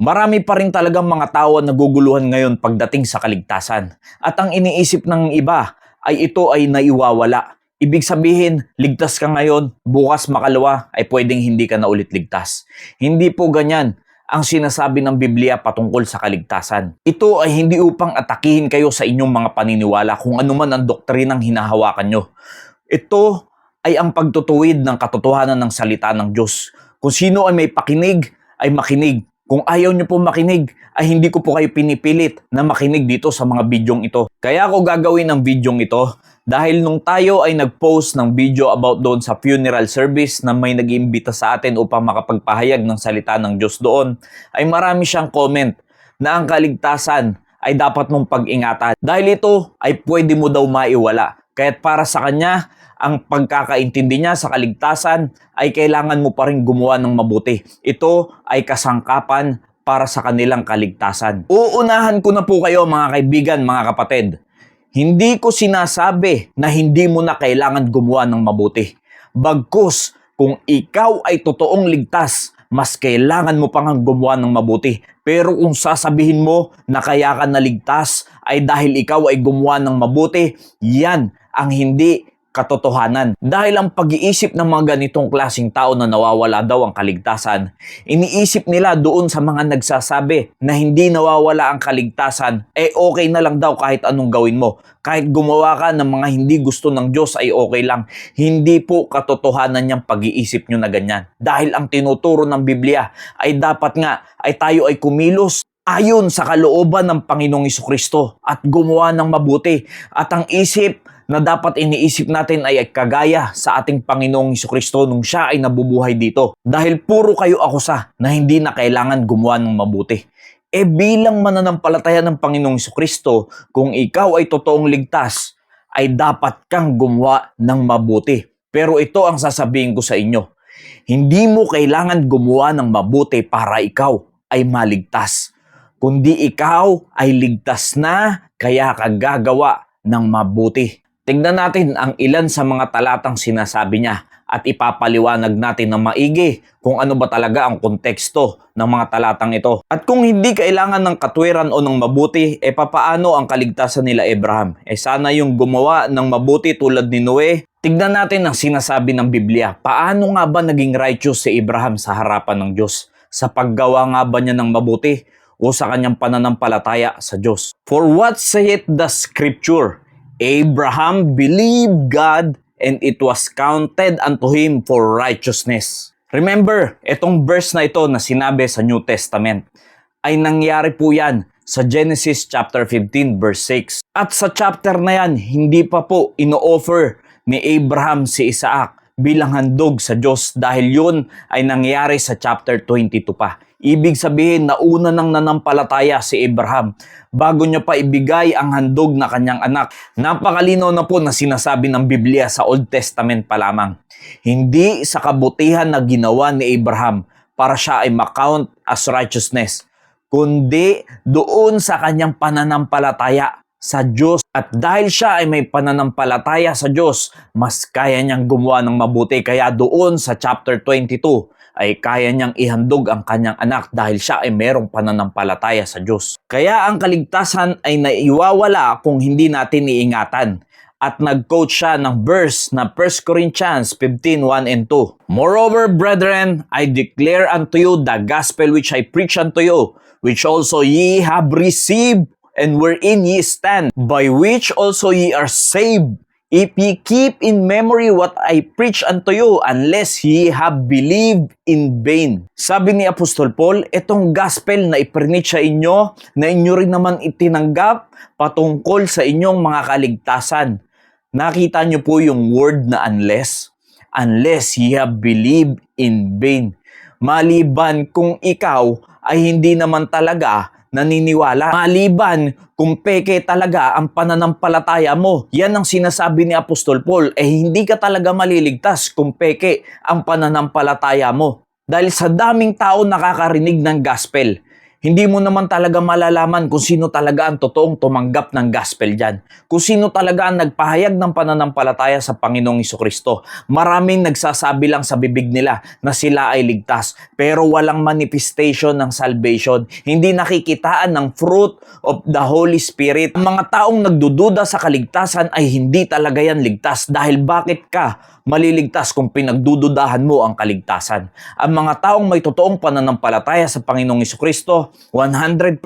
Marami pa rin talagang mga tao na naguguluhan ngayon pagdating sa kaligtasan. At ang iniisip ng iba ay ito ay naiwawala. Ibig sabihin, ligtas ka ngayon, bukas makalawa ay pwedeng hindi ka na ulit ligtas. Hindi po ganyan ang sinasabi ng Biblia patungkol sa kaligtasan. Ito ay hindi upang atakihin kayo sa inyong mga paniniwala kung ano man ang doktrinang hinahawakan nyo. Ito ay ang pagtutuwid ng katotohanan ng salita ng Diyos. Kung sino ay may pakinig, ay makinig. Kung ayaw nyo po makinig, ay hindi ko po kayo pinipilit na makinig dito sa mga bidyong ito. Kaya ako gagawin ang bidyong ito dahil nung tayo ay nag-post ng video about doon sa funeral service na may nag-iimbita sa atin upang makapagpahayag ng salita ng Diyos doon, ay marami siyang comment na ang kaligtasan ay dapat mong pag-ingatan. Dahil ito ay pwede mo daw maiwala. Kaya't para sa kanya, ang pagkakaintindi niya sa kaligtasan ay kailangan mo pa rin gumawa ng mabuti. Ito ay kasangkapan para sa kanilang kaligtasan. Uunahan ko na po kayo mga kaibigan, mga kapatid. Hindi ko sinasabi na hindi mo na kailangan gumawa ng mabuti. Bagkus, kung ikaw ay totoong ligtas, mas kailangan mo pang gumawa ng mabuti. Pero kung sasabihin mo na kaya ka naligtas ay dahil ikaw ay gumawa ng mabuti, yan ang hindi katotohanan. Dahil ang pag-iisip ng mga ganitong klaseng tao na nawawala daw ang kaligtasan, iniisip nila doon sa mga nagsasabi na hindi nawawala ang kaligtasan, okay na lang daw kahit anong gawin mo. Kahit gumawa ka ng mga hindi gusto ng Diyos ay okay lang. Hindi po katotohanan niyang pag-iisip nyo na ganyan. Dahil ang tinuturo ng Biblia ay dapat nga ay tayo ay kumilos ayon sa kalooban ng Panginoong Jesucristo at gumawa ng mabuti. At ang isip na dapat iniisip natin ay kagaya sa ating Panginoong Jesucristo nung siya ay nabubuhay dito. Dahil puro kayo akusa na hindi na kailangan gumawa ng mabuti. Bilang mananampalataya ng Panginoong Jesucristo, kung ikaw ay totoong ligtas, ay dapat kang gumawa ng mabuti. Pero ito ang sasabihin ko sa inyo. Hindi mo kailangan gumawa ng mabuti para ikaw ay maligtas. Kundi ikaw ay ligtas na kaya ka gagawa ng mabuti. Tingnan natin ang ilan sa mga talatang sinasabi niya at ipapaliwanag natin na maigi kung ano ba talaga ang konteksto ng mga talatang ito. At kung hindi kailangan ng katwiran o ng mabuti, papaano ang kaligtasan nila Abraham? Sana yung gumawa ng mabuti tulad ni Noe. Tignan natin ang sinasabi ng Biblia. Paano nga ba naging righteous si Abraham sa harapan ng Diyos? Sa paggawa nga ba niya ng mabuti o sa kanyang pananampalataya sa Diyos? For what saith the scripture? Abraham believed God and it was counted unto him for righteousness. Remember, itong verse na ito na sinabi sa New Testament ay nangyari po yan sa Genesis chapter 15 verse 6. At sa chapter na yan, hindi pa po ino-offer ni Abraham si Isaac bilang handog sa Diyos dahil yun ay nangyari sa chapter 22 pa. Ibig sabihin na una nang nanampalataya si Abraham bago niya pa ibigay ang handog na kanyang anak. Napakalinaw na po na sinasabi ng Biblia sa Old Testament pa lamang. Hindi sa kabutihan na ginawa ni Abraham para siya ay ma-count as righteousness, kundi doon sa kanyang pananampalataya sa Diyos. At dahil siya ay may pananampalataya sa Diyos, mas kaya niyang gumawa ng mabuti. Kaya doon sa chapter 22, ay kaya niyang ihandog ang kanyang anak dahil siya ay merong pananampalataya sa Diyos. Kaya ang kaligtasan ay naiwawala kung hindi natin iingatan. At nag-quote siya ng verse na 1 Corinthians 15:1 and 2. Moreover, brethren, I declare unto you the gospel which I preach unto you, which also ye have received, and wherein ye stand, by which also ye are saved, if ye keep in memory what I preach unto you, unless ye have believed in vain. Sabi ni Apostol Paul, itong gospel na ipreach sa inyo, na inyo rin naman itinanggap patungkol sa inyong mga kaligtasan. Nakita nyo po yung word na unless? Unless ye have believed in vain. Maliban kung ikaw ay hindi naman talaga naniniwala. Maliban kung peke talaga ang pananampalataya mo. Yan ang sinasabi ni Apostol Paul. Hindi ka talaga maliligtas kung peke ang pananampalataya mo. Dahil sa daming tao nakakarinig ng gospel, Hindi mo naman talaga malalaman kung sino talaga ang totoong tumanggap ng gospel dyan. Kung sino talaga ang nagpahayag ng pananampalataya sa Panginoong Jesucristo. Maraming nagsasabi lang sa bibig nila na sila ay ligtas, pero walang manifestation ng salvation. Hindi nakikitaan ng fruit of the Holy Spirit. Ang mga taong nagdududa sa kaligtasan ay hindi talaga yan ligtas. Dahil bakit ka maliligtas kung pinagdududahan mo ang kaligtasan? Ang mga taong may totoong pananampalataya sa Panginoong Jesucristo, 100%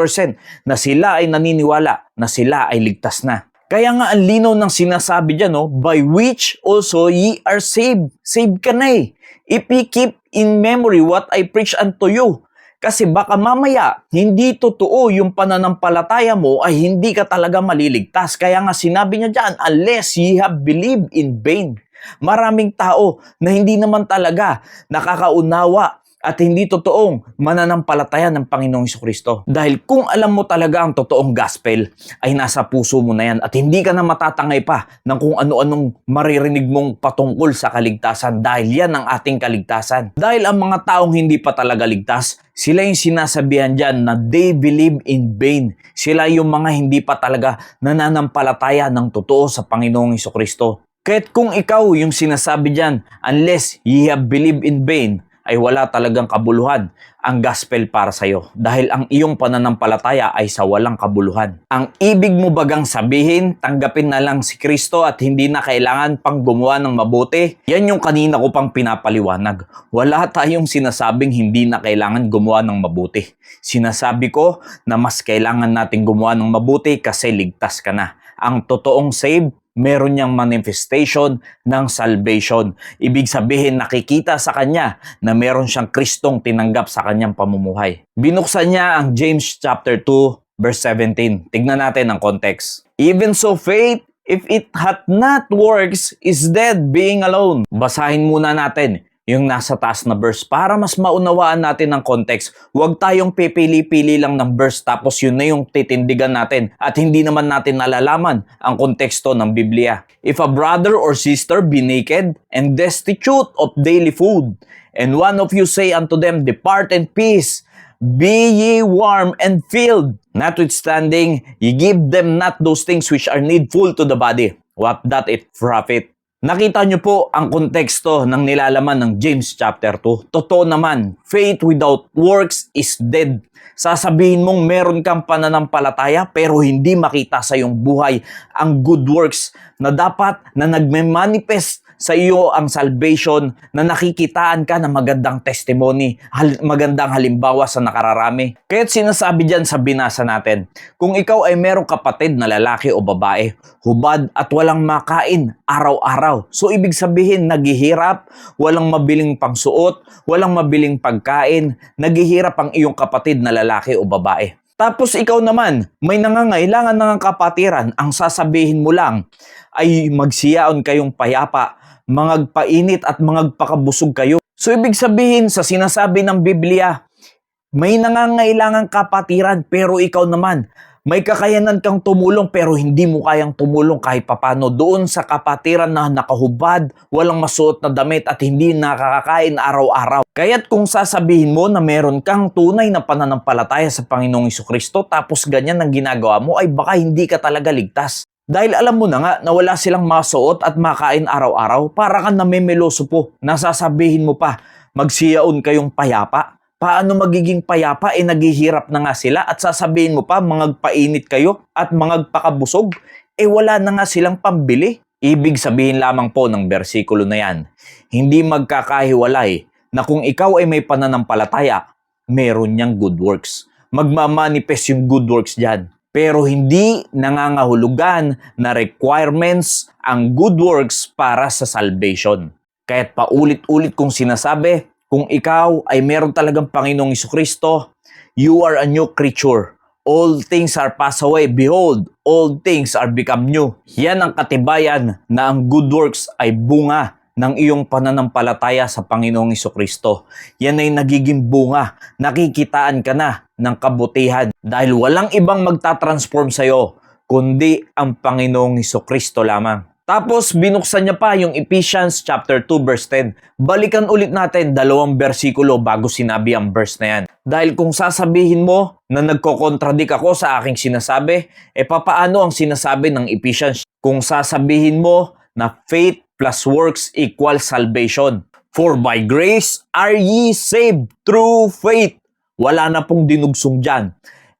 na sila ay naniniwala na sila ay ligtas na. Kaya nga ang linaw ng sinasabi dyan, no? By which also ye are saved. Saved ka na eh. If ye keep in memory what I preach unto you. Kasi baka mamaya, hindi totoo yung pananampalataya mo ay hindi ka talaga maliligtas. Kaya nga sinabi niya dyan, unless ye have believed in vain. Maraming tao na hindi naman talaga nakakaunawa at hindi totoong mananampalataya ng Panginoong Jesucristo. Dahil kung alam mo talaga ang totoong gospel, ay nasa puso mo na yan at hindi ka na matatangay pa ng kung ano-anong maririnig mong patungkol sa kaligtasan dahil yan ang ating kaligtasan. Dahil ang mga taong hindi pa talaga ligtas, sila yung sinasabihan dyan na they believe in vain. Sila yung mga hindi pa talaga nananampalataya ng totoo sa Panginoong Jesucristo. Kahit kung ikaw yung sinasabi dyan, unless ye have believed in vain, ay wala talagang kabuluhan ang gospel para sa'yo. Dahil ang iyong pananampalataya ay sa walang kabuluhan. Ang ibig mo bagang sabihin, tanggapin na lang si Kristo at hindi na kailangan pang gumawa ng mabuti? Yan yung kanina ko pang pinapaliwanag. Wala tayong sinasabing hindi na kailangan gumawa ng mabuti. Sinasabi ko na mas kailangan natin gumawa ng mabuti kasi ligtas ka na. Ang totoong save, meron niyang manifestation ng salvation. Ibig sabihin, nakikita sa kanya na meron siyang Kristong tinanggap sa kanyang pamumuhay. Binuksan niya ang James chapter 2, verse 17. Tignan natin ang context. Even so faith, if it hath not works, is dead being alone. Basahin muna natin yung nasa taas na verse para mas maunawaan natin ang context. Huwag tayong pipili-pili lang ng verse tapos yun na yung titindigan natin at hindi naman natin nalalaman ang konteksto ng Biblia. If a brother or sister be naked and destitute of daily food, and one of you say unto them, depart in peace, be ye warm and filled, notwithstanding ye give them not those things which are needful to the body, what doth it profit? Nakita nyo po ang konteksto ng nilalaman ng James chapter 2. Totoo naman, faith without works is dead. Sasabihin mong meron kang pananampalataya pero hindi makita sa iyong buhay ang good works na dapat na nagme-manifest sa iyo ang salvation, na nakikitaan ka ng magandang testimony, magandang halimbawa sa nakararami. Kaya't sinasabi dyan sa binasa natin, kung ikaw ay merong kapatid na lalaki o babae, hubad at walang makain araw-araw. So ibig sabihin, naghihirap, walang mabiling pangsuot, walang mabiling pagkain, naghihirap ang iyong kapatid na lalaki o babae. Tapos ikaw naman, may nangangailangan ng kapatiran, ang sasabihin mo lang ay magsiyaon kayong payapa, mangagpainit at mangagpakabusog kayo. So ibig sabihin sa sinasabi ng Biblia, may nangangailangang kapatiran pero ikaw naman, may kakayanan kang tumulong pero hindi mo kayang tumulong kahit papano doon sa kapatiran na nakahubad, walang masuot na damit at hindi nakakakain araw-araw. Kaya't kung sasabihin mo na meron kang tunay na pananampalataya sa Panginoong Jesucristo tapos ganyan ang ginagawa mo, ay baka hindi ka talaga ligtas. Dahil alam mo na nga na wala silang masuot at makain araw-araw, para kang namimiloso po. Nasasabihin mo pa, magsiyaon kayong payapa. Paano magiging payapa? Naghihirap na nga sila at sasabihin mo pa, mangagpainit kayo at mangagpakabusog. Wala na nga silang pambili. Ibig sabihin lamang po ng bersikulo na yan, hindi magkakahiwalay na kung ikaw ay may pananampalataya, meron niyang good works. Magmamanifest yung good works dyan. Pero hindi nangangahulugan na requirements ang good works para sa salvation. Kaya't paulit-ulit kong sinasabi, kung ikaw ay meron talagang Panginoong Jesucristo, you are a new creature. All things are passed away. Behold, all things are become new. Yan ang katibayan na ang good works ay bunga ng iyong pananampalataya sa Panginoong Jesucristo. Yan ay nagiging bunga. Nakikitaan ka na ng kabutihan dahil walang ibang magtatransform sa iyo kundi ang Panginoong Jesucristo lamang. Tapos binuksan niya pa yung Ephesians chapter 2 verse 10. Balikan ulit natin 2 bersikulo bago sinabi ang verse na yan. Dahil kung sasabihin mo na nagkokontradik ako sa aking sinasabi, papaano ang sinasabi ng Ephesians? Kung sasabihin mo na faith plus works equals salvation. For by grace are ye saved through faith. Wala na pong dinugsong dyan.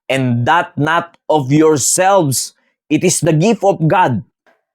And that not of yourselves. It is the gift of God.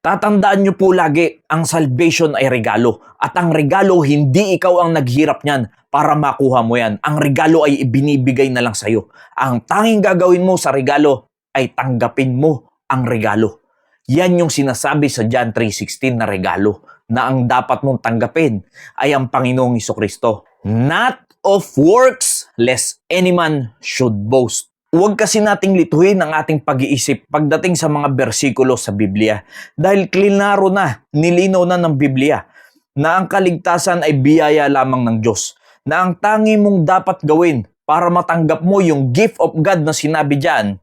Tatandaan nyo po lagi, ang salvation ay regalo. At ang regalo, hindi ikaw ang naghirap niyan para makuha mo yan. Ang regalo ay ibinibigay na lang sa'yo. Ang tanging gagawin mo sa regalo ay tanggapin mo ang regalo. Yan yung sinasabi sa John 3:16 na regalo, na ang dapat mong tanggapin ay ang Panginoong Hesukristo. Not of works, lest any man should boast. Huwag kasi nating lituhin ang ating pag-iisip pagdating sa mga bersikulo sa Biblia. Dahil klinaro na, nilinaw na ng Biblia na ang kaligtasan ay biyaya lamang ng Diyos. Na ang tangi mong dapat gawin para matanggap mo yung gift of God na sinabi dyan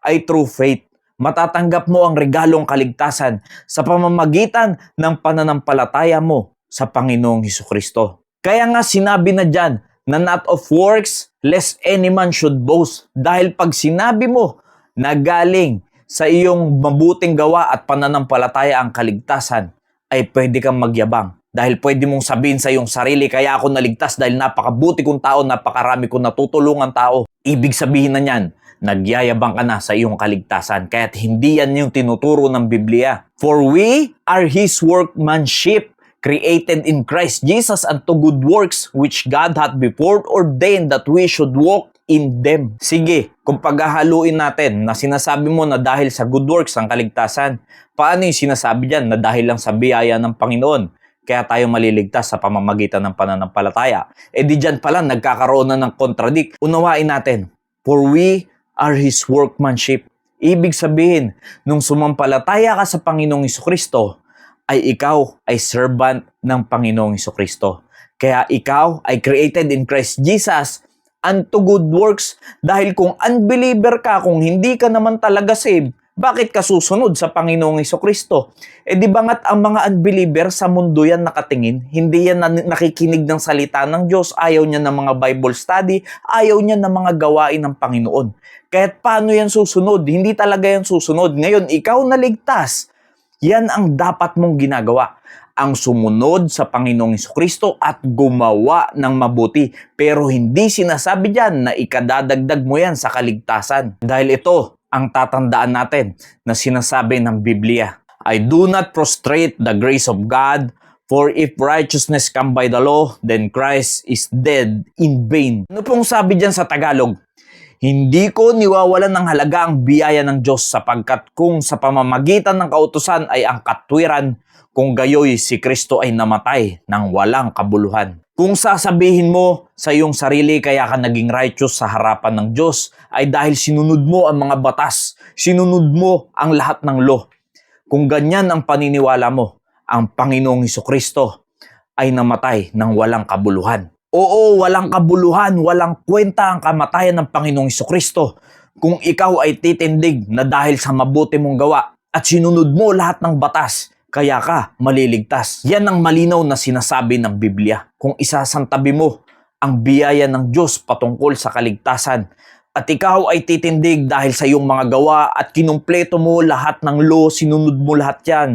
ay through faith. Matatanggap mo ang regalong kaligtasan sa pamamagitan ng pananampalataya mo sa Panginoong Hesukristo. Kaya nga sinabi na dyan na not of works, lest any man should boast. Dahil pag sinabi mo na galing sa iyong mabuting gawa at pananampalataya ang kaligtasan, ay pwede kang magyabang. Dahil pwede mong sabihin sa iyong sarili, kaya ako naligtas dahil napakabuti kong tao, napakarami kong natutulungan tao. Ibig sabihin na niyan, nagyayabang ka na sa iyong kaligtasan. Kaya't hindi yan yung tinuturo ng Biblia. For we are His workmanship, created in Christ Jesus unto good works, which God hath before ordained that we should walk in them. Sige, kung paghahaluin natin na sinasabi mo na dahil sa good works ang kaligtasan, paano yung sinasabi dyan na dahil lang sa biyaya ng Panginoon, kaya tayo maliligtas sa pamamagitan ng pananampalataya? Di dyan pala nagkakaroon na ng contradict. Unawain natin, for we are His workmanship. Ibig sabihin, nung sumampalataya ka sa Panginoong Hesukristo, ay ikaw ay servant ng Panginoong Hesukristo. Kaya ikaw ay created in Christ Jesus unto good works. Dahil kung unbeliever ka, kung hindi ka naman talaga saved, bakit ka susunod sa Panginoong Hesukristo? Di ba nga't ang mga unbeliever sa mundo yan nakatingin? Hindi yan nakikinig ng salita ng Diyos, ayaw niya ng mga Bible study, ayaw niya ng mga gawain ng Panginoon. Kahit paano yan susunod? Hindi talaga yan susunod. Ngayon, ikaw naligtas. Yan ang dapat mong ginagawa. Ang sumunod sa Panginoong Hesukristo at gumawa ng mabuti. Pero hindi sinasabi dyan na ikadadagdag mo yan sa kaligtasan. Dahil ito ang tatandaan natin na sinasabi ng Biblia. I do not prostrate the grace of God, for if righteousness come by the law, then Christ is dead in vain. Ano pong sabi dyan sa Tagalog? Hindi ko niwawalan ng halaga ang biyaya ng Diyos sapagkat kung sa pamamagitan ng kautusan ay ang katwiran, kung gayoy si Kristo ay namatay ng walang kabuluhan. Kung sasabihin mo sa iyong sarili kaya ka naging righteous sa harapan ng Diyos ay dahil sinunod mo ang mga batas, sinunod mo ang lahat ng law. Kung ganyan ang paniniwala mo, ang Panginoong Hesukristo ay namatay ng walang kabuluhan. Oo, walang kabuluhan, walang kwenta ang kamatayan ng Panginoong Hesukristo kung ikaw ay titindig na dahil sa mabuti mong gawa at sinunod mo lahat ng batas, kaya ka maliligtas. Yan ang malinaw na sinasabi ng Biblia. Kung isasantabi mo ang biyaya ng Diyos patungkol sa kaligtasan at ikaw ay titindig dahil sa iyong mga gawa at kinumpleto mo lahat ng law, sinunod mo lahat yan,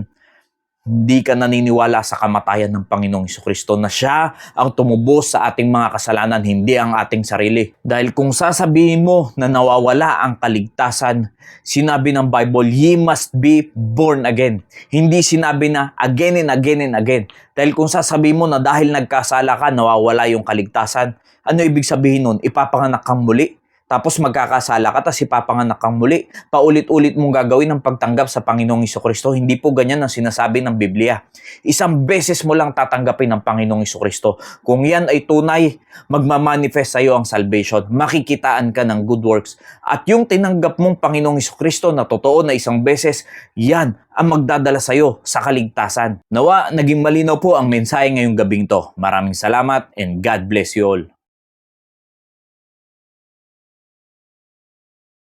hindi ka naniniwala sa kamatayan ng Panginoong Hesukristo na siya ang tumubos sa ating mga kasalanan, hindi ang ating sarili. Dahil kung sasabihin mo na nawawala ang kaligtasan, sinabi ng Bible, ye must be born again. Hindi sinabi na again and again and again. Dahil kung sasabihin mo na dahil nagkasala ka, nawawala yung kaligtasan, ano ibig sabihin nun? Ipapanganak kang muli? Tapos magkakasala ka, tapos ipapanganak kang muli. Paulit-ulit mong gagawin ang pagtanggap sa Panginoong Hesukristo. Hindi po ganyan ang sinasabi ng Biblia. Isang beses mo lang tatanggapin ang Panginoong Hesukristo. Kung yan ay tunay, magmamanifest sa iyo ang salvation. Makikitaan ka ng good works. At yung tinanggap mong Panginoong Hesukristo na totoo na isang beses, yan ang magdadala sa iyo sa kaligtasan. Nawa, naging malinaw po ang mensahe ngayong gabing to. Maraming salamat and God bless you all.